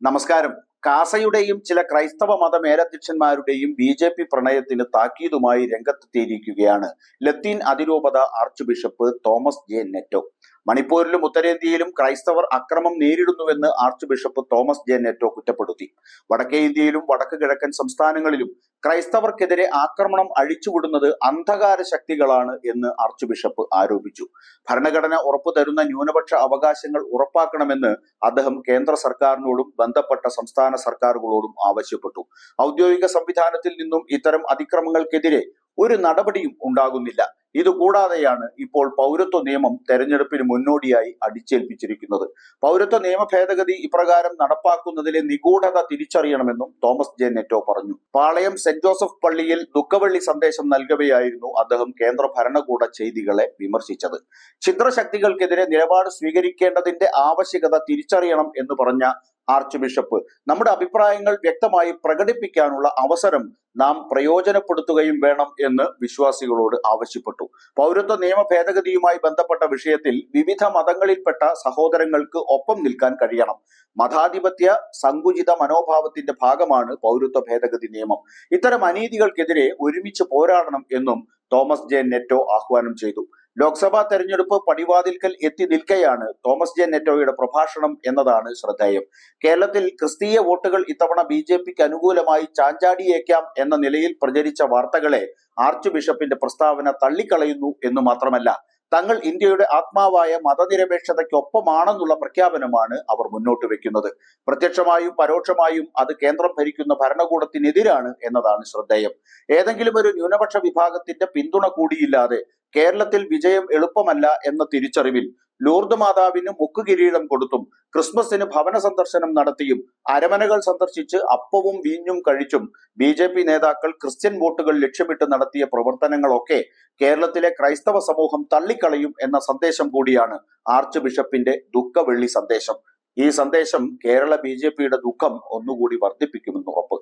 നമസ്കാരം. കാസയുടെയും ചില ക്രൈസ്തവ മത മേലധ്യക്ഷന്മാരുടെയും BJP പ്രണയത്തിന് താക്കീതുമായി രംഗത്തെത്തിയിരിക്കുകയാണ് ലത്തീൻ അതിരൂപത ആർച്ച് ബിഷപ്പ് തോമസ് ജെ നെറ്റോ. മണിപ്പൂരിലും ഉത്തരേന്ത്യയിലും ക്രൈസ്തവർ അക്രമം നേരിടുന്നുവെന്ന് ആർച്ച് ബിഷപ്പ് തോമസ് ജെ നെറ്റോ കുറ്റപ്പെടുത്തി. വടക്കേ ഇന്ത്യയിലും വടക്ക് കിഴക്കൻ സംസ്ഥാനങ്ങളിലും ക്രൈസ്തവർക്കെതിരെ ആക്രമണം അഴിച്ചുവിടുന്നത് അന്ധകാര ശക്തികളാണ് എന്ന് ആർച്ച് ബിഷപ്പ് ആരോപിച്ചു. ഭരണഘടന ഉറപ്പു തരുന്ന ന്യൂനപക്ഷ അവകാശങ്ങൾ ഉറപ്പാക്കണമെന്ന് അദ്ദേഹം കേന്ദ്ര സർക്കാരിനോടും ബന്ധപ്പെട്ട സംസ്ഥാന സർക്കാരുകളോടും ആവശ്യപ്പെട്ടു. ഔദ്യോഗിക സംവിധാനത്തിൽ നിന്നും ഇത്തരം അതിക്രമങ്ങൾക്കെതിരെ ഒരു നടപടിയും ഉണ്ടാകുന്നില്ല. ഇതുകൂടാതെയാണ് ഇപ്പോൾ പൗരത്വ നിയമം തെരഞ്ഞെടുപ്പിന് മുന്നോടിയായി അടിച്ചേൽപ്പിച്ചിരിക്കുന്നത്. പൗരത്വ നിയമ ഭേദഗതി ഇപ്രകാരം നടപ്പാക്കുന്നതിലെ നിഗൂഢത തിരിച്ചറിയണമെന്നും തോമസ് ജെ നെറ്റോ പറഞ്ഞു. പാളയം സെന്റ് ജോസഫ് പള്ളിയിൽ ദുഃഖവെള്ളി സന്ദേശം നൽകവെയായിരുന്നു അദ്ദേഹം കേന്ദ്ര ഭരണകൂട ചെയ്തികളെ വിമർശിച്ചത്. ഛിദ്രശക്തികൾക്കെതിരെ നിലപാട് സ്വീകരിക്കേണ്ടതിന്റെ ആവശ്യകത തിരിച്ചറിയണം എന്ന് പറഞ്ഞ ആർച്ച് ബിഷപ്പ് നമ്മുടെ അഭിപ്രായങ്ങൾ വ്യക്തമായി പ്രകടിപ്പിക്കാനുള്ള അവസരം നാം പ്രയോജനപ്പെടുത്തുകയും വേണം എന്ന് വിശ്വാസികളോട് ആവശ്യപ്പെട്ടു. പൗരത്വ നിയമ ഭേദഗതിയുമായി ബന്ധപ്പെട്ട വിഷയത്തിൽ വിവിധ മതങ്ങളിൽപ്പെട്ട സഹോദരങ്ങൾക്ക് ഒപ്പം നിൽക്കാൻ കഴിയണം. മതാധിപത്യ സങ്കുചിത മനോഭാവത്തിന്റെ ഭാഗമാണ് പൗരത്വ ഭേദഗതി നിയമം. ഇത്തരം അനീതികൾക്കെതിരെ ഒരുമിച്ച് പോരാടണം എന്നും തോമസ് ജെ നെറ്റോ ആഹ്വാനം ചെയ്തു. ലോക്സഭാ തെരഞ്ഞെടുപ്പ് പടിവാതിൽക്കൽ എത്തി നിൽക്കെയാണ് തോമസ് ജെ നെറ്റോയുടെ പ്രഭാഷണം എന്നതാണ് ശ്രദ്ധേയം. കേരളത്തിൽ ക്രിസ്തീയ വോട്ടുകൾ ഇത്തവണ BJPക്ക് അനുകൂലമായി ചാഞ്ചാടിയേക്കാം എന്ന നിലയിൽ പ്രചരിച്ച വാർത്തകളെ ആർച്ച് ബിഷപ്പിന്റെ പ്രസ്താവന തള്ളിക്കളയുന്നു എന്ന് മാത്രമല്ല, തങ്ങൾ ഇന്ത്യയുടെ ആത്മാവായ മതനിരപേക്ഷതയ്ക്കൊപ്പമാണെന്നുള്ള പ്രഖ്യാപനമാണ് അവർ മുന്നോട്ട് വെക്കുന്നത്. പ്രത്യക്ഷമായും പരോക്ഷമായും അത് കേന്ദ്രം ഭരിക്കുന്ന ഭരണകൂടത്തിനെതിരാണ് എന്നതാണ് ശ്രദ്ധേയം. ഏതെങ്കിലും ഒരു ന്യൂനപക്ഷ വിഭാഗത്തിന്റെ പിന്തുണ കൂടിയില്ലാതെ കേരളത്തിൽ വിജയം എളുപ്പമല്ല എന്ന തിരിച്ചറിവിൽ ലൂർദ് മാതാവിന് മുക്കുകിരീടം കൊടുത്തും ക്രിസ്മസിന് ഭവന സന്ദർശനം നടത്തിയും അരമനകൾ സന്ദർശിച്ച് അപ്പവും വീഞ്ഞും കഴിച്ചും BJP നേതാക്കൾ ക്രിസ്ത്യൻ വോട്ടുകൾ ലക്ഷ്യമിട്ട് നടത്തിയ പ്രവർത്തനങ്ങളൊക്കെ കേരളത്തിലെ ക്രൈസ്തവ സമൂഹം തള്ളിക്കളയും എന്ന സന്ദേശം കൂടിയാണ് ആർച്ച് ബിഷപ്പിന്റെ ദുഃഖവെള്ളി സന്ദേശം. ഈ സന്ദേശം കേരള BJPയുടെ ദുഃഖം ഒന്നുകൂടി വർദ്ധിപ്പിക്കുമെന്ന് ഉറപ്പ്.